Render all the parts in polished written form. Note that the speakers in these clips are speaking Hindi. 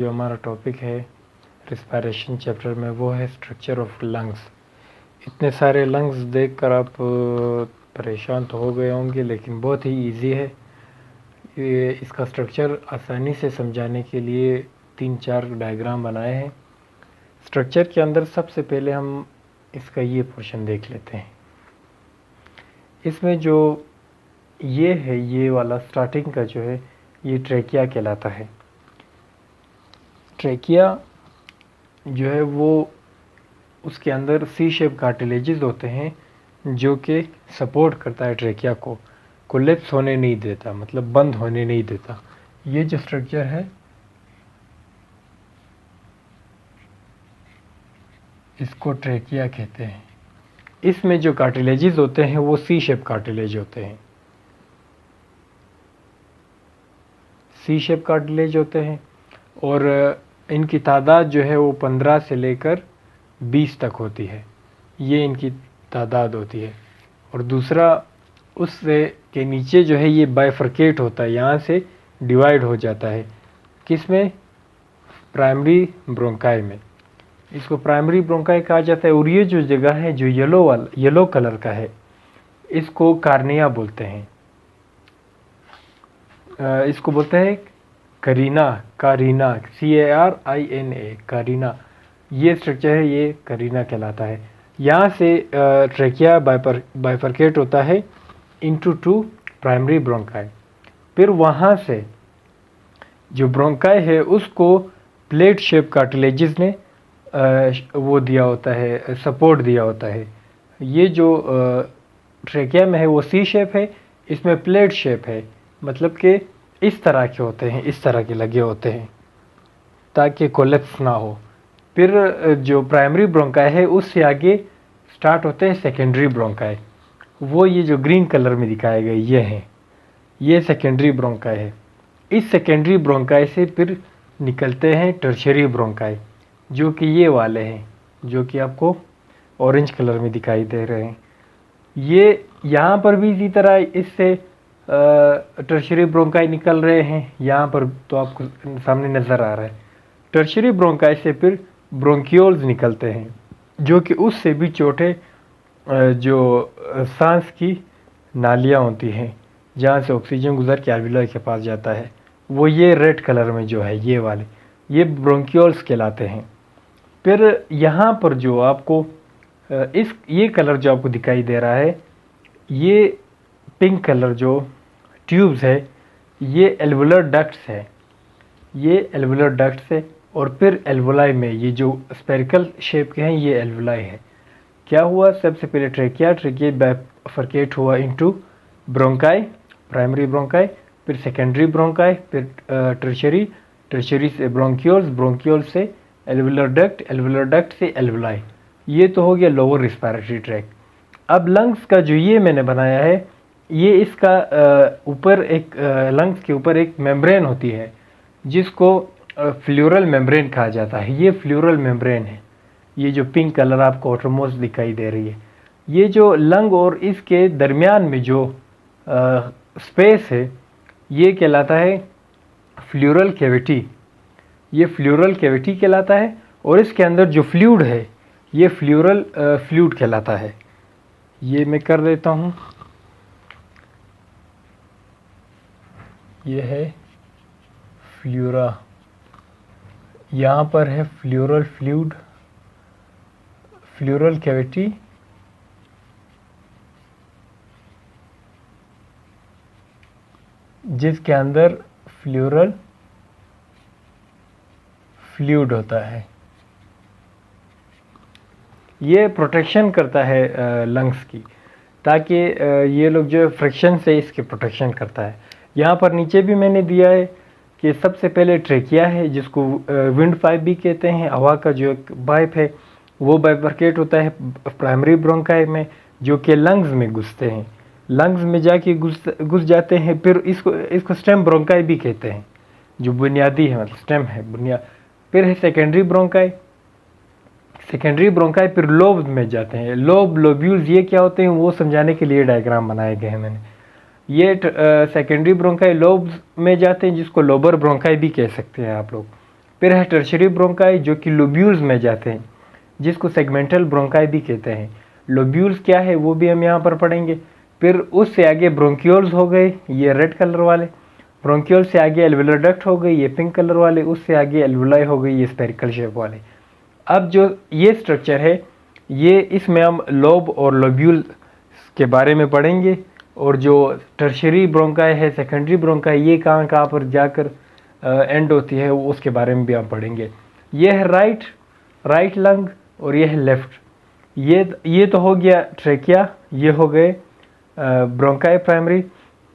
जो हमारा टॉपिक है रिस्पायरेशन चैप्टर में वो है स्ट्रक्चर ऑफ लंग्स। इतने सारे लंग्स देखकर आप परेशान तो हो गए होंगे, लेकिन बहुत ही इजी है। ये इसका स्ट्रक्चर आसानी से समझाने के लिए 3-4 डायग्राम बनाए हैं। स्ट्रक्चर के अंदर सबसे पहले हम इसका ये पोर्शन देख लेते हैं। इसमें जो ये है, ये वाला स्टार्टिंग का जो है, ये ट्रेकिया कहलाता है। ट्रेकिया जो है वो उसके अंदर सी शेप कार्टिलेजेस होते हैं जो कि सपोर्ट करता है ट्रेकिया को, कोलैप्स होने नहीं देता, मतलब बंद होने नहीं देता। ये जो स्ट्रक्चर है इसको ट्रेकिया कहते हैं। इसमें जो कार्टिलेजेस होते हैं वो सी शेप कार्टिलेज होते हैं, सी शेप कार्टिलेज होते हैं, और इनकी तादाद जो है वो 15 से लेकर 20 तक होती है। ये इनकी तादाद होती है। और दूसरा, उससे के नीचे जो है ये बाइफरकेट होता है, यहाँ से डिवाइड हो जाता है। किस में? प्राइमरी ब्रोंकाई में। इसको प्राइमरी ब्रोंकाई कहा जाता है। और ये जो जगह है जो येलो कलर का है, इसको कार्निया बोलते हैं। इसको बोलते हैं कारिना, CARINA, कारिना। ये स्ट्रक्चर है, ये कारिना कहलाता है। यहाँ से ट्रेकिया बाइफरकेट होता है इनटू 2 प्राइमरी ब्रोंकाई। फिर वहाँ से जो ब्रोंकाई है उसको प्लेट शेप कार्टिलेजेस ने वो दिया होता है, सपोर्ट दिया होता है। ये जो ट्रेकिया में है वो सी शेप है, इसमें प्लेट शेप है, मतलब कि इस तरह के होते हैं, इस तरह के लगे होते हैं ताकि कोलैप्स ना हो। फिर जो प्राइमरी ब्रोंकाई है उससे आगे स्टार्ट होते हैं सेकेंडरी ब्रोंकाई। वो ये जो ग्रीन कलर में दिखाए गए ये हैं, ये सेकेंडरी ब्रोंकाई है। इस सेकेंडरी ब्रोंकाई से फिर निकलते हैं टर्शियरी ब्रोंकाई, जो कि ये वाले हैं, जो कि आपको ऑरेंज कलर में दिखाई दे रहे हैं। ये यहाँ पर भी इसी तरह इससे टर्शियरी ब्रोंकाई निकल रहे हैं। यहाँ पर तो आपको सामने नज़र आ रहा है। टर्शियरी ब्रोंकाई से फिर ब्रोंकियोल्स निकलते हैं, जो कि उससे भी छोटे जो सांस की नालियाँ होती हैं, जहाँ से ऑक्सीजन गुजर के एल्वियोलाई के पास जाता है। वो ये रेड कलर में जो है, ये वाले, ये ब्रोंकियोल्स कहलाते हैं। फिर यहाँ पर जो आपको ये कलर जो आपको दिखाई दे रहा है, ये पिंक कलर जो ट्यूब्स है, ये एल्वुलर डक्ट्स है, ये एल्वुलर डक्ट्स है। और फिर एल्वुलाई में ये जो स्पेरिकल शेप के हैं, ये एल्वुलाई है। क्या हुआ? सबसे पहले ट्रेकिया बाइफरकेट हुआ इनटू ब्रोंकाई, प्राइमरी ब्रोंकाई, फिर सेकेंडरी ब्रोंकाई, फिर टर्शियरी से ब्रोंकियोल्स से एल्वुलर डक्ट से एल्वुलाई। ये तो हो गया लोअर रिस्पायरेटरी ट्रैक। अब लंग्स का जो ये मैंने बनाया है, ये इसका ऊपर एक लंग्स के ऊपर एक मेम्ब्रेन होती है जिसको फ्लूरल मेम्ब्रेन कहा जाता है। ये फ्लूरल मेम्ब्रेन है, ये जो पिंक कलर आपको आउटरमोस्ट दिखाई दे रही है। ये जो लंग और इसके दरमियान में जो स्पेस है, ये कहलाता है फ्लूरल कैविटी। ये फ्लूरल कैविटी कहलाता है। और इसके अंदर जो फ्लूइड है, ये फ्लूरल फ्लूइड कहलाता है। ये मैं कर देता हूँ। ये है फ्लूरा, यहाँ पर है फ्लूरल फ्लूइड, फ्लूरल कैविटी, जिसके अंदर फ्लूरल फ्लूइड होता है। ये प्रोटेक्शन करता है लंग्स की, ताकि ये लोग जो फ्रिक्शन से इसकी प्रोटेक्शन करता है। यहाँ पर नीचे भी मैंने दिया है कि सबसे पहले ट्रेकिया है, जिसको विंड पाइप भी कहते हैं। हवा का जो एक पाइप है वो बाइफरकेट होता है प्राइमरी ब्रोंकाई में, जो कि लंग्स में घुसते हैं, लंग्स में जाके घुस जाते हैं। फिर इसको स्टेम ब्रोंकाई भी कहते हैं, जो बुनियादी है, मतलब स्टेम है, बुनियाद। फिर है सेकेंडरी ब्रोंकाई, फिर लोब में जाते हैं। लोब्यूल्स ये क्या होते हैं वो समझाने के लिए डायग्राम बनाए गए हैं मैंने। ये सेकेंडरी ब्रोंकाई लोब्स में जाते हैं, जिसको लोबर ब्रोंकाई भी कह सकते हैं आप लोग। फिर है टर्शरी ब्रोंकाई जो कि लोब्यूल्स में जाते हैं, जिसको सेगमेंटल ब्रोंकाई भी कहते हैं। लोब्यूल्स क्या है वो भी हम यहाँ पर पढ़ेंगे। फिर उससे आगे ब्रोंक्यूल्स हो गए, ये रेड कलर वाले। ब्रोंक्यूल से आगे एल्वुलर डक्ट हो गई, ये पिंक कलर वाले। उससे आगे एल्वुलाई हो गई, ये स्पेरिकल शेप वाले। अब जो ये स्ट्रक्चर है, ये इसमें हम लोब और लोब्यूल के बारे में पढ़ेंगे, और जो टर्शरी ब्रोंकाई है, सेकेंडरी ब्रोंकाई, ये कहाँ कहाँ पर जाकर एंड होती है, वो उसके बारे में भी हम पढ़ेंगे। ये है राइट लंग और ये है लेफ्ट। ये तो हो गया ट्रेकिया, ये हो गए ब्रोंकाई प्राइमरी,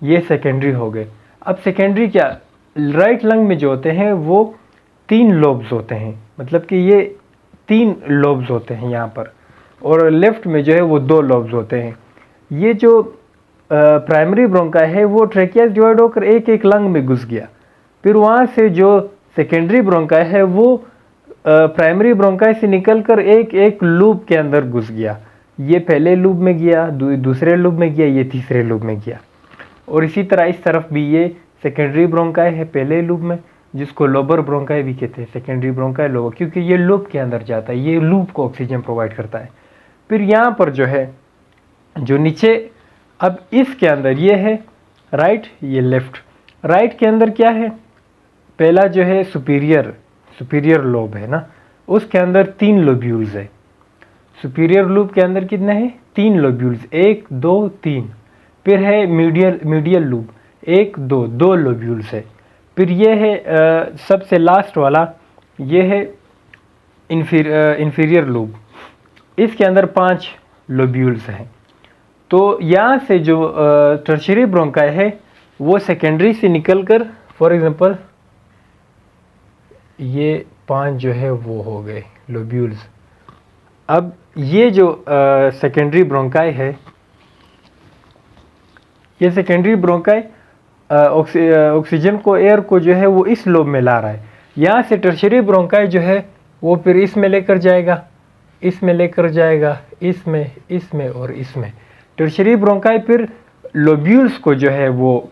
ये सेकेंडरी हो गए। अब सेकेंडरी क्या, राइट लंग में जो होते हैं वो 3 लोब्स होते हैं, मतलब कि ये 3 लोब्स होते हैं यहाँ पर, और लेफ्ट में जो है वो 2 लोब्स होते हैं। ये जो प्राइमरी ब्रोंकाई है वो ट्रेकिया डिवाइड होकर एक एक लंग में घुस गया। फिर वहाँ से जो सेकेंडरी ब्रोंकाई है वो प्राइमरी ब्रोंकाई से निकलकर एक एक लूप के अंदर घुस गया। ये पहले लूप में गया, दूसरे लूप में गया, ये तीसरे लूप में गया। और इसी तरह इस तरफ भी ये सेकेंडरी ब्रोंकाई है पहले लूप में, जिसको लोबर ब्रोंकाई भी कहते हैं। सेकेंडरी ब्रोंकाई लोबर, क्योंकि ये लूप के अंदर जाता है, ये लूप को ऑक्सीजन प्रोवाइड करता है। फिर यहाँ पर जो है जो नीचे, अब इसके अंदर ये है राइट, ये लेफ्ट। राइट के अंदर क्या है, पहला जो है सुपीरियर लोब है ना, उसके अंदर 3 लोब्यूल्स है। सुपीरियर लूप के अंदर कितने हैं, 3 लोब्यूल्स, 1 2 3। फिर है मीडियल लूप, 1 2 लोब्यूल्स है। फिर ये है सबसे लास्ट वाला, ये है इंफीरियर लूप, इसके अंदर 5 लोब्यूल्स हैं। तो यहाँ से जो टर्शरी ब्रोंकाई है वो सेकेंडरी से निकलकर, फॉर एग्जांपल ये 5 जो है वो हो गए लोब्यूल्स। अब ये जो सेकेंडरी ब्रोंकाई है, ये सेकेंडरी ब्रोंकाई ऑक्सीजन को, एयर को जो है वो इस लोब में ला रहा है। यहाँ से टर्शरी ब्रोंकाई जो है वो फिर इसमें लेकर जाएगा, इसमें लेकर जाएगा, इसमें और इसमें। टर्शरी ब्रोंकाई फिर लोब्यूल्स को जो है वो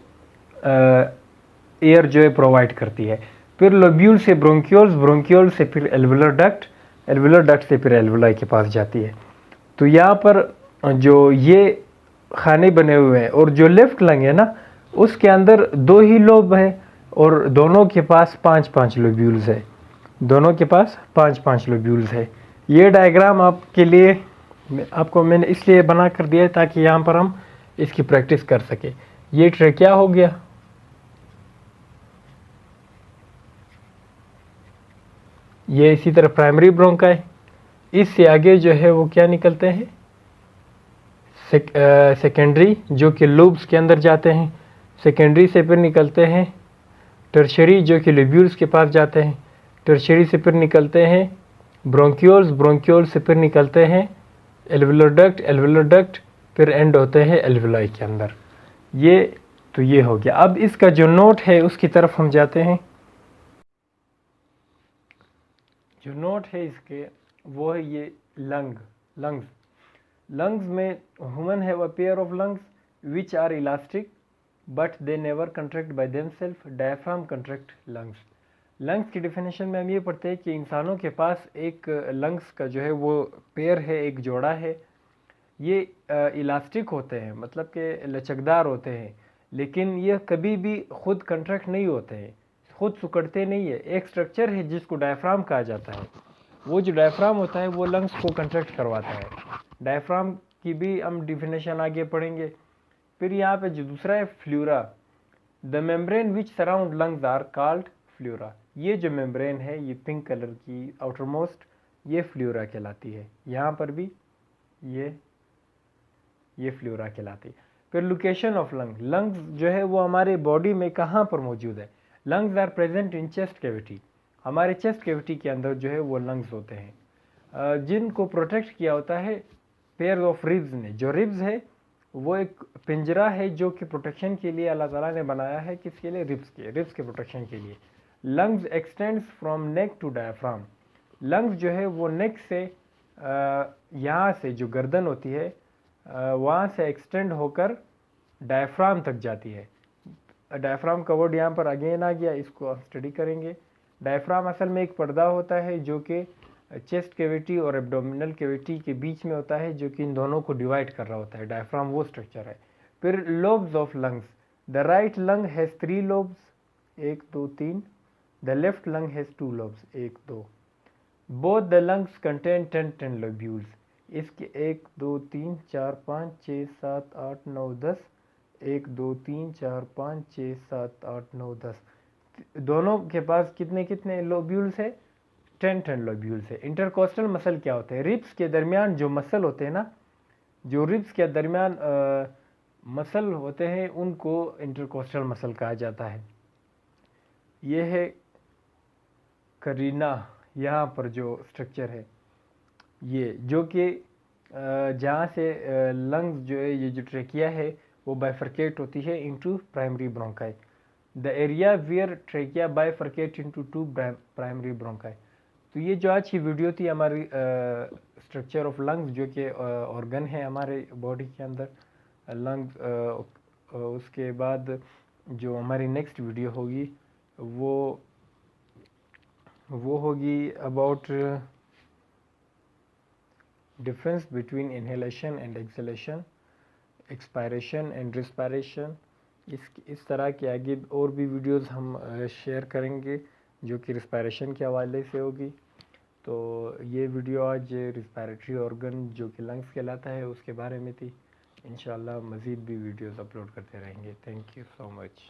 एयर जो है प्रोवाइड करती है। फिर लोब्यूल से ब्रोंक्यूल्स, ब्रोंक्यूल से फिर एल्वुलर डक्ट, एल्वुलर डक्ट से फिर एल्वुलाई के पास जाती है। तो यहाँ पर जो ये खाने बने हुए हैं, और जो लेफ्ट लंग है ना, उसके अंदर 2 ही लोब है, और दोनों के पास 5-5 लोब्यूल्स है, दोनों के पास 5-5 लोब्यूल्स है। ये डायग्राम आपके लिए, आपको मैंने इसलिए बना कर दिया है ताकि यहाँ पर हम इसकी प्रैक्टिस कर सके। ये ट्रेकिया हो गया, ये इसी तरह प्राइमरी ब्रोंकाई। इससे आगे जो है वो क्या निकलते हैं, सेकेंडरी, जो कि लूब्स के अंदर जाते हैं। सेकेंडरी से फिर निकलते हैं टर्शरी, जो कि लोब्यूल्स के पास जाते हैं। टर्शरी से फिर निकलते हैं ब्रोंक्यूल्स, ब्रोंक्यूल से फिर निकलते हैं एल्वुलर डक्ट, एल्वुलर डक्ट फिर एंड होते हैं एल्वुलाई के अंदर। ये हो गया। अब इसका जो नोट है उसकी तरफ हम जाते हैं। जो नोट है इसके वो है ये लंग्स में human have a pair of lungs which are elastic but they never contract by themself, diaphragm contract lungs की डेफिनेशन में हम ये पढ़ते हैं कि इंसानों के पास एक लंग्स का जो है वो पेयर है, एक जोड़ा है। ये इलास्टिक होते हैं, मतलब कि लचकदार होते हैं, लेकिन ये कभी भी खुद कंट्रैक्ट नहीं होते हैं, खुद सिकुड़ते नहीं है। एक स्ट्रक्चर है जिसको डायफ्राम कहा जाता है, वो जो डायफ्राम होता है वो लंग्स को कंट्रैक्ट करवाता है। डायफ्राम की भी हम डिफिनेशन आगे पढ़ेंगे। फिर यहाँ पे जो दूसरा है pleura, the membrane which surround lungs are called pleura. ये जो मेम्ब्रेन है, ये पिंक कलर की आउटर मोस्ट, ये फ्लूरा कहलाती है। यहाँ पर भी ये फ्लूरा कहलाती है। फिर लोकेशन ऑफ लंग्स जो है वो हमारे बॉडी में कहाँ पर मौजूद है। Lungs are present in chest cavity, हमारे चेस्ट कैविटी के अंदर जो है वो लंग्स होते हैं, जिनको प्रोटेक्ट किया होता है पेयर ऑफ रिब्स ने। जो रिब्स है वो एक पिंजरा है जो कि प्रोटेक्शन के लिए अल्लाह ताला ने बनाया है, किसके लिए, रिब्स के प्रोटेक्शन के लिए। Lungs extends from neck to diaphragm, lungs जो है वो नेक से यहाँ से जो गर्दन होती है वहाँ से एक्सटेंड होकर डायफ्राम तक जाती है। डायफ्राम का वर्ड यहाँ पर अगेन आ गया, इसको आप स्टडी करेंगे। डायफ्राम असल में एक पर्दा होता है जो कि चेस्ट कैविटी और एब्डोमिनल कैविटी के बीच में होता है, जो कि इन दोनों को डिवाइड कर रहा होता है। डायफ्राम वो स्ट्रक्चर है। फिर lobes of lungs, the right lung has 3 lobes, 1 2 3। The left lung has 2 lobes, 1 2। Both the lungs contain 10 lobules, इसके 1 2 3 4 5 6 7 8 9 10, 1 2 3 4 5 6 7 8 9 10। दोनों के पास कितने कितने लोब्यूल्स है? 10 लोब्यूल्स है। इंटरकोस्टल मसल क्या होते हैं? रिब्स के दरमियान जो मसल होते हैं ना, जो रिब्स के दरमियान मसल होते हैं, उनको इंटरकोस्टल मसल कहा जाता है। ये है करीना, यहाँ पर जो स्ट्रक्चर है ये, जो कि जहाँ से लंग्स जो है, ये जो ट्रेकिया है वो बाइफरकेट होती है into primary bronchi. The area where trachea bifurcate into 2 primary bronchi. तो ये जो आज की वीडियो थी हमारी स्ट्रक्चर ऑफ लंग्स, जो कि ऑर्गन है हमारे बॉडी के अंदर लंग्स। उसके बाद जो हमारी नेक्स्ट वीडियो होगी वो होगी about difference between inhalation and exhalation, expiration and respiration. इस तरह के आगे और भी वीडियोस हम शेयर करेंगे जो कि रिस्पायरेशन के हवाले से होगी। तो ये वीडियो आज रिस्पायरेटरी ऑर्गन जो कि लंग्स कहलाता है उसके बारे में थी। इंशाल्लाह मज़ीद भी वीडियोस अपलोड करते रहेंगे। Thank you so much.